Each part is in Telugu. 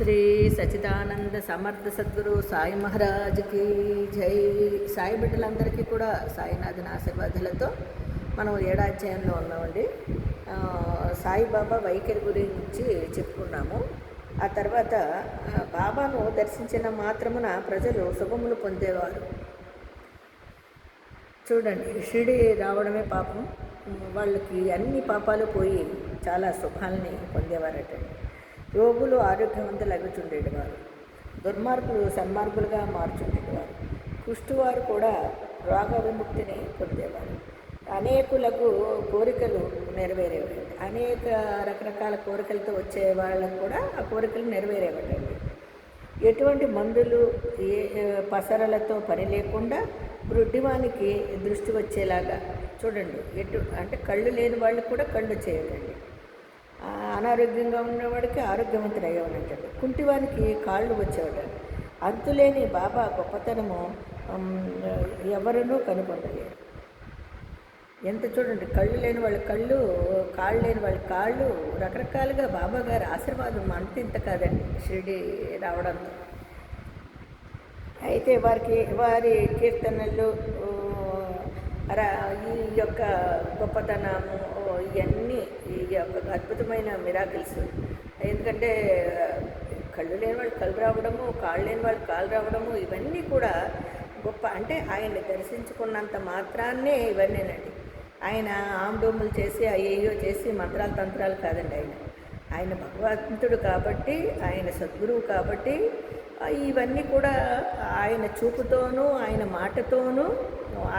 శ్రీ సచిదానంద సమర్థ సద్గురు సాయి మహారాజ్కి జై. సాయి బిడ్డలందరికీ కూడా సాయినాథన్ ఆశీర్వాదాలతో మనం 7వ అధ్యాయంలో ఉన్నామండి. సాయిబాబా వైఖరి గురించి చెప్పుకున్నాము. ఆ తర్వాత బాబాను దర్శించిన మాత్రమున ప్రజలు శుభములు పొందేవారు. చూడండి, షిరిడి రావడమే పాపం, వాళ్ళకి అన్ని పాపాలు పోయి చాలా సుఖాలని పొందేవారటండి. రోగులు ఆరోగ్యవంతులు అగుచుండేటివారు, దుర్మార్గులు సన్మార్గులుగా మార్చుండేటివారు, కుష్టివారు కూడా రోగ విముక్తిని పొందేవారు. అనేకులకు కోరికలు నెరవేరేవారు. అనేక రకరకాల కోరికలతో వచ్చే వాళ్ళకు కూడా ఆ కోరికలు నెరవేరేవాటండి. ఎటువంటి మందులు పసరలతో పని లేకుండా వృద్ధివానికి దృష్టి వచ్చేలాగా చూడండి. అంటే కళ్ళు లేని వాళ్ళకి కూడా కళ్ళు వచ్చేయాలండి. అనారోగ్యంగా ఉన్నవాడికి ఆరోగ్యవంతుడు అయ్యేవాడంటండి. కుంటివానికి కాళ్ళు వచ్చేవాడండి. అంతులేని బాబా గొప్పతనము ఎవరునూ కనుగొనలేరు. ఎంత చూడండి, కళ్ళు లేని వాళ్ళ కళ్ళు, కాళ్ళు లేని వాళ్ళ కాళ్ళు, రకరకాలుగా బాబా గారి ఆశీర్వాదం అంత ఇంత కాదండి షిరిడి రావడంతో. అయితే వారి కీర్తనలు, ఈ యొక్క గొప్పతనము, ఇవన్నీ ఈ యొక్క అద్భుతమైన మిరాకిల్స్. ఎందుకంటే కళ్ళు లేని వాళ్ళు కళ్ళు రావడము, కాళ్ళు లేని వాళ్ళు కాళ్ళు రావడము, ఇవన్నీ కూడా గొప్ప. అంటే ఆయన్ని దర్శించుకున్నంత మాత్రాన్నే ఇవన్నీనండి. ఆయన ఆందోళనలు చేసి అయ్యో చేసి మంత్రాలు తంత్రాలు కాదండి. ఆయన భగవంతుడు కాబట్టి, ఆయన సద్గురువు కాబట్టి ఇవన్నీ కూడా ఆయన చూపుతోనూ, ఆయన మాటతోనూ,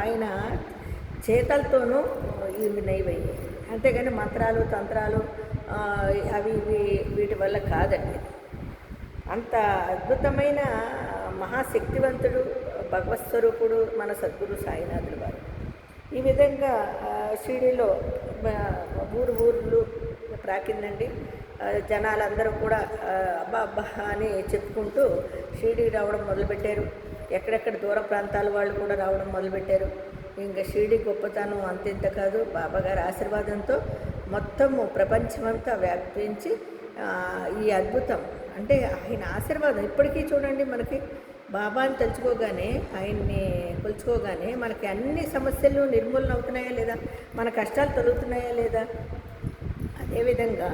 ఆయన చేతలతోనూ ఇవి నైవయ్యాయి. అంతేగాని మంత్రాలు తంత్రాలు అవి వీటి వల్ల కాదండి. అంత అద్భుతమైన మహాశక్తివంతుడు, భగవత్ స్వరూపుడు మన సద్గురు సాయినాథుడు వారు. ఈ విధంగా షిరిడిలో ఊర్లు ప్రాకిందండి. జనాలందరూ కూడా అబ్బా అబ్బా అని చెప్పుకుంటూ షిరిడికి రావడం మొదలుపెట్టారు. ఎక్కడెక్కడ దూర ప్రాంతాల వాళ్ళు కూడా రావడం మొదలుపెట్టారు. ఇంకా షిరిడి గొప్పతనం అంతింత కాదు. బాబాగారి ఆశీర్వాదంతో మొత్తము ప్రపంచమంతా వ్యాపించి ఈ అద్భుతం అంటే ఆయన ఆశీర్వాదం ఇప్పటికీ చూడండి. మనకి బాబాని తలుచుకోగానే, ఆయన్ని కొలుచుకోగానే మనకి అన్ని సమస్యలు నిర్మూలన అవుతున్నాయా లేదా, మన కష్టాలు తొలుగుతున్నాయా లేదా. అదేవిధంగా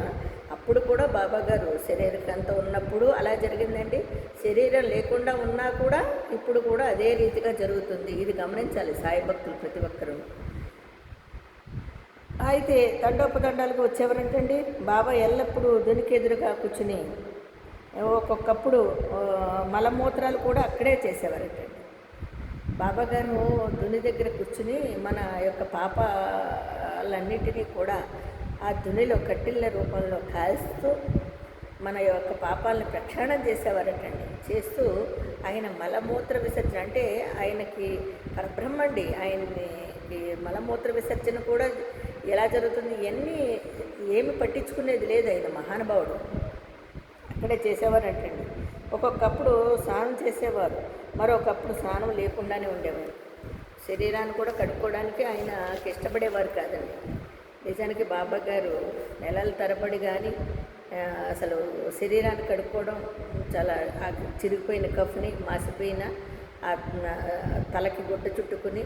అప్పుడు కూడా బాబా గారు శరీరకంతో ఉన్నప్పుడు అలా జరిగిందండి. శరీరం లేకుండా ఉన్నా కూడా ఇప్పుడు కూడా అదే రీతిగా జరుగుతుంది. ఇది గమనించాలి సాయి భక్తులు ప్రతి ఒక్కరూ. అయితే తండోపతండాలకు వచ్చేవారంటండి. బాబా ఎల్లప్పుడూ దునికెదురుగా కూర్చుని ఒక్కొక్కప్పుడు మలమూత్రాలు కూడా అక్కడే చేసేవారంటండి. బాబా గారు దుని దగ్గర కూర్చుని మన యొక్క పాపాలన్నిటినీ కూడా ఆ దునిలో కట్టిళ్ళ రూపంలో కాల్స్తూ మన యొక్క పాపాలను ప్రక్షాళన చేసేవారటండి. చేస్తూ ఆయన మలమూత్ర విసర్జన, అంటే ఆయనకి పరబ్రహ్మండి, ఆయన్ని మలమూత్ర విసర్జన కూడా ఎలా జరుగుతుంది ఇవన్నీ ఏమి పట్టించుకునేది లేదు. ఆయన మహానుభావుడు అక్కడే చేసేవారంటండి. ఒక్కొక్కప్పుడు స్నానం చేసేవారు, మరొకప్పుడు స్నానం లేకుండానే ఉండేవారు. శరీరాన్ని కూడా కడుక్కోవడానికి ఆయనకి ఇష్టపడేవారు కాదండి. నిజానికి బాబా గారు నెలల తరబడి కానీ అసలు శరీరాన్ని కడుక్కోవడం, చాలా చిరిగిపోయిన కఫ్ని, మాసిపోయిన తలకి గుడ్డ చుట్టుకుని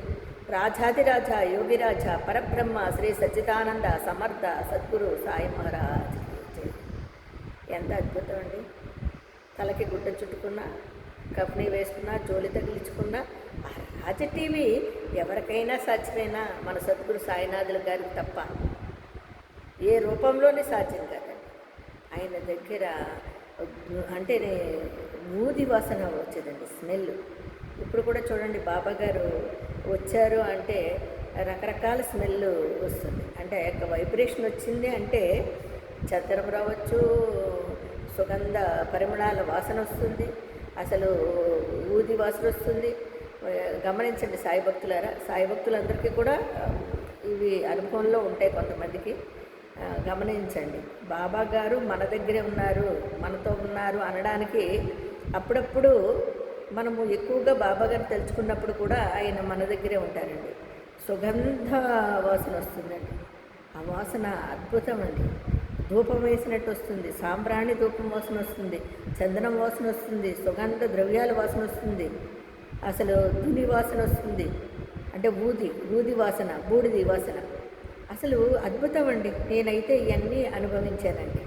రాజాదిరాజా యోగిరాజా పరబ్రహ్మ శ్రీ సచ్చిదానంద సమర్థ సద్గురు సాయి మహారాజ్. ఎంత అద్భుతం అండి. తలకి గుడ్డ చుట్టుకున్నా, కఫ్ని వేసుకున్నా, జోలి తగిలించుకున్నా ఆ రాజ టీవీ ఎవరికైనా సాధ్యమైనా మన సద్గురు సాయినాథుల గారికి తప్ప ఏ రూపంలోనే సాధ్యం కాదండి. ఆయన దగ్గర అంటే ఊది వాసన వచ్చేదండి, స్మెల్. ఇప్పుడు కూడా చూడండి, బాబా గారు వచ్చారు అంటే రకరకాల స్మెల్ వస్తుంది. అంటే ఒక వైబ్రేషన్ వచ్చింది అంటే చద్దరం రావచ్చు, సుగంధ పరిమళాల వాసన వస్తుంది, అసలు ఊది వాసన వస్తుంది. గమనించండి సాయి భక్తులారా, సాయి భక్తులందరికీ కూడా ఇవి అనుభవంలో ఉంటాయి కొంతమందికి. గమనించండి, బాబా గారు మన దగ్గరే ఉన్నారు, మనతో ఉన్నారు అనడానికి అప్పుడప్పుడు మనము ఎక్కువగా బాబా గారిని తెలుసుకున్నప్పుడు కూడా ఆయన మన దగ్గరే ఉంటారండి. సుగంధ వాసన వస్తుందండి. ఆ వాసన అద్భుతం అండి. ధూపం వేసినట్టు వస్తుంది, సాంబ్రాణి ధూపం వాసన వస్తుంది, చందనం వాసన వస్తుంది, సుగంధ ద్రవ్యాల వాసన వస్తుంది, అసలు ధుని వాసన వస్తుంది, అంటే ఊది వాసన, బూడిది వాసన. అసలు అద్భుతం అండి. నేనైతే ఇవన్నీ అనుభవించానండి.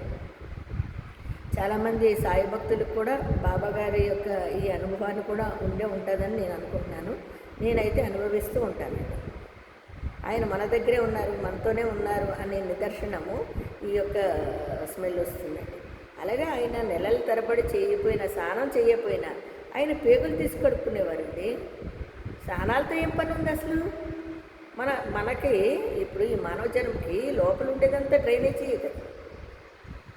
చాలామంది సాయి భక్తులకు కూడా బాబాగారి యొక్క ఈ అనుభవాన్ని కూడా ఉంటుందని నేను అనుకుంటున్నాను. నేనైతే అనుభవిస్తూ ఉంటానండి. ఆయన మన దగ్గరే ఉన్నారు, మనతోనే ఉన్నారు అనే నిదర్శనము ఈ యొక్క స్మెల్ వస్తుందండి. అలాగే ఆయన నెలల తరబడి స్నానం చేయకపోయినా ఆయన పేగులు తీసి కడుక్కునేవారండి. స్నానాలతో ఏం పని ఉంది అసలు? మనకి ఇప్పుడు ఈ మానవ జన్మకి లోపల ఉండేదంతా డ్రైనేజీ కదా.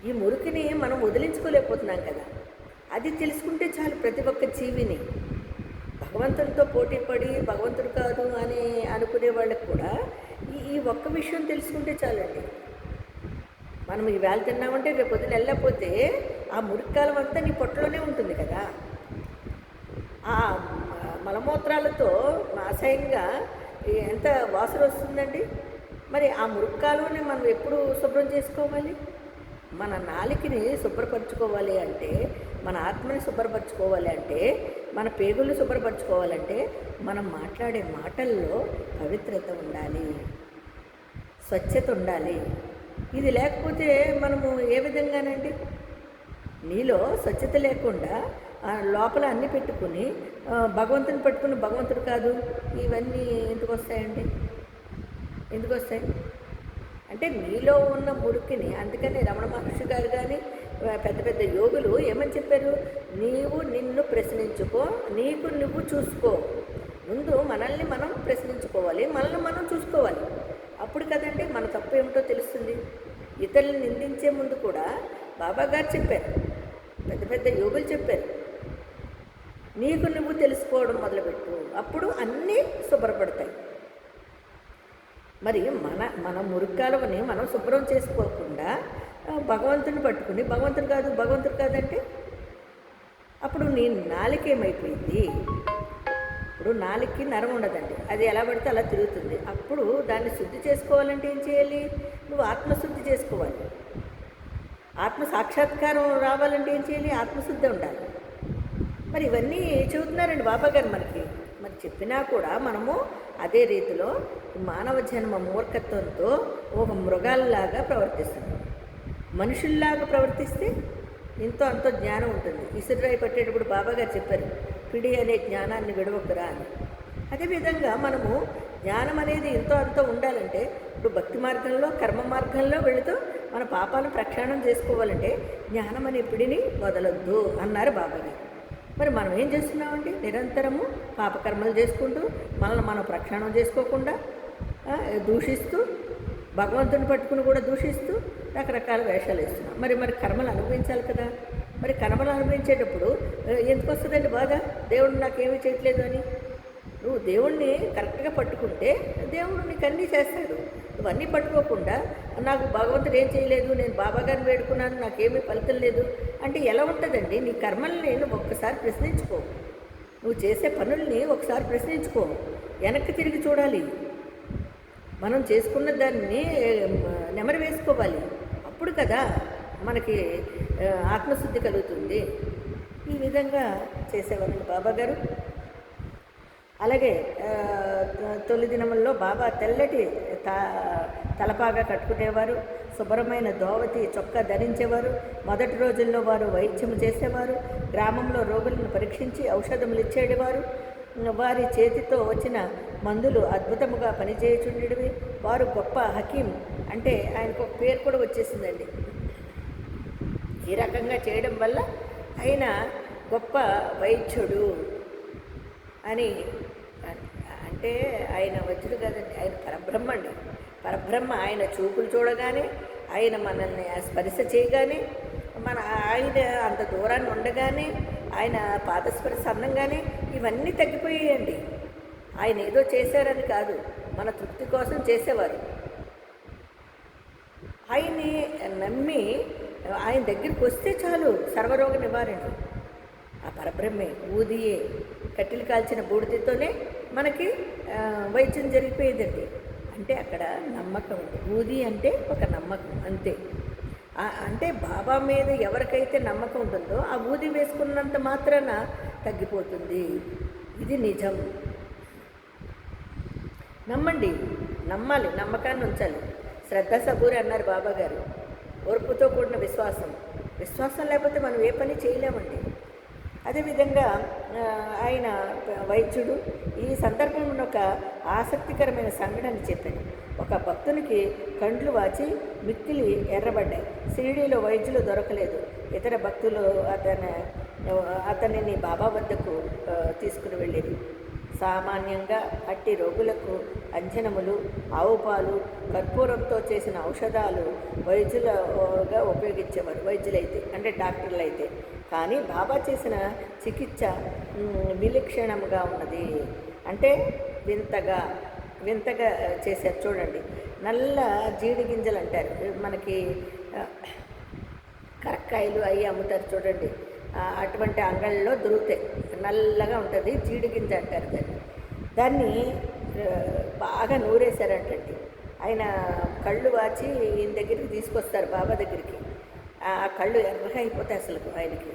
ఈ మురికిని మనం వదిలించుకోలేకపోతున్నాం కదా. అది తెలుసుకుంటే చాలు ప్రతి ఒక్క జీవిని. భగవంతునితో పోటీ పడి భగవంతుడు కాదు అని అనుకునే వాళ్ళకి కూడా ఈ ఒక్క విషయం తెలుసుకుంటే చాలండి. మనం ఈవేళ తిన్నామంటే రేపు పొద్దున వెళ్ళకపోతే ఆ మురికాలం అంతా నీ పొట్టలోనే ఉంటుంది కదా. ఆ మలమూత్రాలతో అసహ్యంగా ఎంత వాసన వస్తుందండి. మరి ఆ మురికాలని మనం ఎప్పుడు శుభ్రం చేసుకోవాలి? మన నాలికని శుభ్రపరచుకోవాలి అంటే, మన ఆత్మని శుభ్రపరచుకోవాలి అంటే, మన పేగుల్ని శుభ్రపరచుకోవాలంటే మనం మాట్లాడే మాటల్లో పవిత్రత ఉండాలి, స్వచ్ఛత ఉండాలి. ఇది లేకపోతే మనము ఏ విధంగానండి? నీలో స్వచ్ఛత లేకుండా లోపల అన్నీ పెట్టుకుని భగవంతుని పట్టుకుని భగవంతుడు కాదు, ఇవన్నీ ఎందుకు వస్తాయండి? ఎందుకు వస్తాయి అంటే నీలో ఉన్న మురికిని. అందుకని రమణ మహర్షి గారు కానీ పెద్ద పెద్ద యోగులు ఏమని చెప్పారు? నీవు నిన్ను ప్రశ్నించుకో, నీకు నువ్వు చూసుకో. ముందు మనల్ని మనం ప్రశ్నించుకోవాలి, మనల్ని మనం చూసుకోవాలి. అప్పుడు కదండి మన తప్పు ఏమిటో తెలుస్తుంది. ఇతరులను నిందించే ముందు కూడా బాబా గారు చెప్పారు, పెద్ద పెద్ద యోగులు చెప్పారు, నీకు నువ్వు తెలుసుకోవడం మొదలుపెట్టు, అప్పుడు అన్నీ శుభ్రపడతాయి. మరి మన మురికాలని మనం శుభ్రం చేసుకోకుండా భగవంతుని పట్టుకుని భగవంతుడు కాదంటే అప్పుడు నీ నాలుక ఏమైపోయింది? ఇప్పుడు నాలుకకి నరం ఉండదండి, అది ఎలా పడితే అలా తిరుగుతుంది. అప్పుడు దాన్ని శుద్ధి చేసుకోవాలంటే ఏం చేయాలి? నువ్వు ఆత్మశుద్ధి చేసుకోవాలి. ఆత్మ సాక్షాత్కారం రావాలంటే ఏం చేయాలి? ఆత్మశుద్ధి ఉండాలి. మరి ఇవన్నీ చెబుతున్నారండి బాబా గారు మనకి. మరి చెప్పినా కూడా మనము అదే రీతిలో మానవ జన్మ మూర్ఖత్వంతో ఒక మృగాల్లాగా ప్రవర్తిస్తున్నాం. మనుషుల్లాగా ప్రవర్తిస్తే ఎంతో అంతో జ్ఞానం ఉంటుంది. ఇసురాయి పట్టేటప్పుడు బాబా గారు చెప్పారు, పిడి అనే జ్ఞానాన్ని విడవకురా అని. అదేవిధంగా మనము జ్ఞానం అనేది ఎంతో అంతో ఉండాలంటే, ఇప్పుడు భక్తి మార్గంలో కర్మ మార్గంలో వెళుతూ మన పాపాలను ప్రక్షాళన చేసుకోవాలంటే జ్ఞానం అనే పిడిని వదలొద్దు అన్నారు బాబా గారు. మరి మనం ఏం చేస్తున్నామండి? నిరంతరము పాపకర్మలు చేసుకుంటూ మనల్ని మనం ప్రక్షాళన చేసుకోకుండా దూషిస్తూ, భగవంతుని పట్టుకుని కూడా దూషిస్తూ రకరకాల వేషాలు వేస్తున్నాం. మరి కర్మలు అనుభవించాలి కదా. మరి కర్మలు అనుభవించేటప్పుడు ఎందుకు వస్తుందండి బాధ? దేవుడు నాకేమీ చేయట్లేదు అని. నువ్వు దేవుణ్ణి కరెక్ట్గా పట్టుకుంటే దేవుడు నీకు అన్నీ చేస్తాడు. నువ్వన్నీ పట్టుకోకుండా నాకు భగవంతుడు ఏం చేయలేదు, నేను బాబా గారిని వేడుకున్నాను, నాకేమీ ఫలితం లేదు అంటే ఎలా ఉంటుందండి? నీ కర్మల్ని నువ్వు ఒక్కసారి ప్రశ్నించుకో, నువ్వు చేసే పనుల్ని ఒకసారి ప్రశ్నించుకో, వెనక్కి తిరిగి చూడాలి. మనం చేసుకున్న దాన్ని నెమరు వేసుకోవాలి. అప్పుడు కదా మనకి ఆత్మశుద్ధి కలుగుతుంది. ఈ విధంగా చేసేవాళ్ళు బాబా గారు. అలాగే తొలి దినముల్లో బాబా తెల్లటి తలపాగా కట్టుకునేవారు, శుభ్రమైన దోవతి చొక్కా ధరించేవారు. మొదటి రోజుల్లో వారు వైద్యం చేసేవారు, గ్రామంలో రోగులను పరీక్షించి ఔషధములు ఇచ్చేవారు. వారి చేతితో వచ్చిన మందులు అద్భుతముగా పనిచేయుచుండేవి. వారు గొప్ప హకీం, అంటే ఆయనకు ఒక పేరు కూడా వచ్చేసిందండి. ఈ రకంగా చేయడం వల్ల ఆయన గొప్ప వైద్యుడు అని. అంటే ఆయన వైద్యుడు కాదండి, ఆయన పరబ్రహ్మ అండి. పరబ్రహ్మ. ఆయన చూపులు చూడగానే, ఆయన మనల్ని స్పర్శ చేయగానే, ఆయన అంత దూరాన్ని ఉండగానే, ఆయన పాదస్పర్శ అందంగానే ఇవన్నీ తగ్గిపోయాయండి. ఆయన ఏదో చేశారని కాదు, మన తృప్తి కోసం చేసేవారు. ఆయన్ని నమ్మి ఆయన దగ్గరికి వస్తే చాలు సర్వరోగ నివారణ. ఆ పరబ్రహ్మే, ఊదియే, కట్టెలు కాల్చిన బూడిదతోనే మనకి వైద్యం జరిగిపోయేదండి. అంటే అక్కడ నమ్మకం ఉంది. ఊది అంటే ఒక నమ్మకం అంతే. అంటే బాబా మీద ఎవరికైతే నమ్మకం ఉంటుందో ఆ ఊది వేసుకున్నంత మాత్రాన తగ్గిపోతుంది. ఇది నిజం. నమ్మండి, నమ్మాలి, నమ్మకాన్ని ఉంచాలి. శ్రద్ధ సబూరి అన్నారు బాబా గారు. ఓర్పుతో కూడిన విశ్వాసం. విశ్వాసం లేకపోతే మనం ఏ పని చేయలేమండి. అదేవిధంగా ఆయన వైద్యుడు ఈ సందర్భంలో ఒక ఆసక్తికరమైన సంఘటన చెప్పాడు. ఒక భక్తునికి కండ్లు వాచి మిక్కిలి ఎర్రబడ్డాయి. షిరిడీలో వైద్యులు దొరకలేదు. ఇతర భక్తులు అతనిని బాబా వద్దకు తీసుకుని వెళ్ళేది. సామాన్యంగా అట్టి రోగులకు అంజనములు, ఆవు పాలు, కర్పూరంతో చేసిన ఔషధాలు వైద్యులుగా ఉపయోగించేవారు. వైద్యులైతే అంటే డాక్టర్లు అయితే. కానీ బాబా చేసిన చికిత్స విలక్షణంగా ఉన్నది. అంటే వింతగా చేశారు. చూడండి, నల్ల జీడి గింజలు అంటారు మనకి, కరక్కాయలు అవి అమ్ముతారు చూడండి, అటువంటి అంగళ్ళలో దొరుకుతాయి. నల్లగా ఉంటుంది, జీడి గింజ అంటారు దాన్ని బాగా నూరేశారంటండి. ఆయన కళ్ళు వాచి ఈయన దగ్గరికి తీసుకొస్తారు బాబా దగ్గరికి. ఆ కళ్ళు ఎర్రగా అయిపోతాయి అసలు ఆయనకి.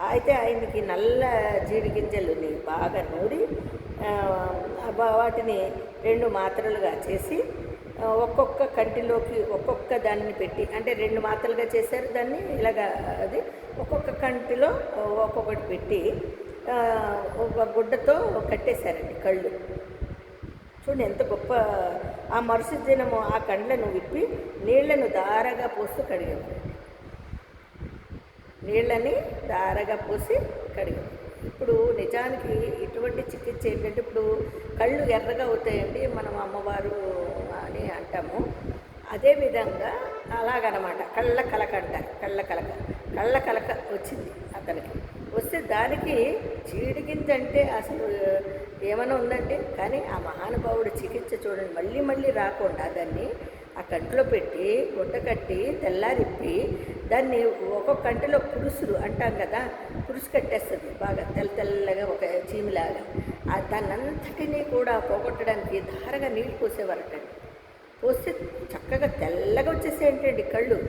అయితే ఆయనకి నల్ల జీడి గింజలని బాగా నూరి వాటిని 2 మాత్రలుగా చేసి ఒక్కొక్క కంటిలోకి ఒక్కొక్క దాన్ని పెట్టి, అంటే 2 మాత్రలుగా చేశారు దాన్ని. ఇలాగా అది ఒక్కొక్క కంటిలో ఒక్కొక్కటి పెట్టి ఒక గుడ్డతో కట్టేశారండి కళ్ళు. చూడండి ఎంత గొప్ప. ఆ మరుసటి దినము ఆ కండ్లను విప్పి నీళ్లను దారగా పోస్తూ కడిగేవారు. నీళ్ళని దారగా పోసి కడిగేవారు. ఇప్పుడు నిజానికి ఇటువంటి చికిత్స ఏంటంటే, ఇప్పుడు కళ్ళు ఎర్రగా అవుతాయండి, మనం అమ్మవారు అని అంటాము. అదేవిధంగా అలాగనమాట కళ్ళ కలక అంటారు. కళ్ళ కలక వచ్చింది అతనికి. వస్తే దానికి చీడిగింజ అంటే అసలు ఏమైనా ఉందంటే, కానీ ఆ మహానుభావుడు చికిత్స చూడండి, మళ్ళీ రాకుండా దాన్ని ఆ కంటిలో పెట్టి గుడ్డ కట్టి తెల్లారిప్పి దాన్ని ఒక్కొక్క కంటిలో పురుసులు అంటాం కదా, పురుసు కట్టేస్తుంది బాగా తెల్లగా ఒక చీమిలాగా. దాన్నంతటినీ కూడా పోగొట్టడానికి ధారగా నీళ్ళు పోసేవారటండి. పోస్తే చక్కగా తెల్లగా వచ్చేసేంటండి కళ్ళు.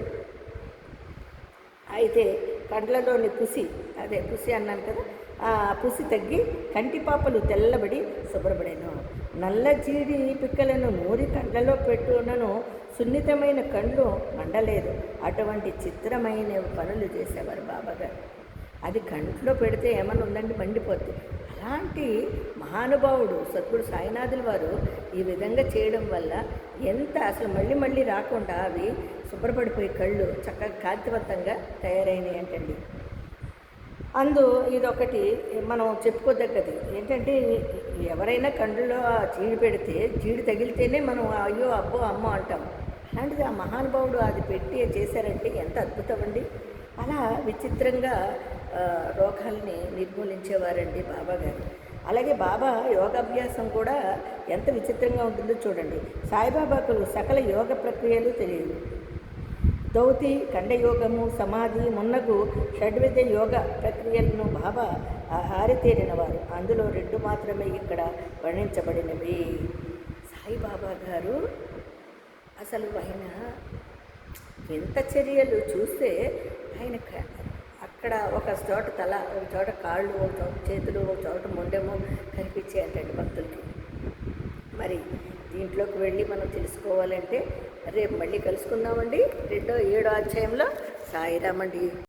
అయితే కండ్లలోని పుసి అన్నాను కదా, ఆ పుసి తగ్గి కంటిపాపలు తెల్లబడి శుభ్రపడాను. నల్ల జీడి పిక్కలను నూరి కండ్లలో పెట్టునను సున్నితమైన కండ్లు మండలేదు. అటువంటి చిత్రమైన పనులు చేసేవారు బాబాగారు. అది కంట్లో పెడితే ఏమన్నా ఉందండి, మండిపోద్ది. అలాంటి మహానుభావుడు సద్గురు సాయినాథుల వారు ఈ విధంగా చేయడం వల్ల ఎంత అసలు మళ్ళీ రాకుండా అవి శుభ్రపడిపోయి కళ్ళు చక్కగా కాంతివంతంగా తయారైనాయి అంటండి. ఇదొకటి మనం చెప్పుకోదగ్గది ఏంటంటే, ఎవరైనా కండ్లలో జీడి పెడితే జీడి తగిలితేనే మనం అయ్యో అబ్బో అమ్మో అంటాం. అలాంటిది ఆ మహానుభావుడు అది పెట్టి చేశారంటే ఎంత అద్భుతం అండి. అలా విచిత్రంగా రోగాల్ని నిర్మూలించేవారండి బాబా గారు. అలాగే బాబా యోగాభ్యాసం కూడా ఎంత విచిత్రంగా ఉంటుందో చూడండి. సాయిబాబాకు సకల యోగ ప్రక్రియలు తెలియదు. దౌతి, ఖండయోగము, సమాధి మున్నగు షడ్విధ యోగ ప్రక్రియలను బాబా ఆరితేరినవారు. అందులో 2 మాత్రమే ఇక్కడ వర్ణించబడినవి. సాయిబాబా గారు అసలు ఆయన వింత చర్యలు చూస్తే ఆయన అక్కడ ఒక చోట తల, ఒక చోట కాళ్ళు, ఒక చోట చేతులు, ఒక చోట మొండెము కనిపించాయంటండి భక్తులకి. మరి దీంట్లోకి వెళ్ళి మనం తెలుసుకోవాలంటే రేపు మళ్ళీ కలుసుకుందామండి. 7వ అధ్యాయంలో. సాయిరామండి.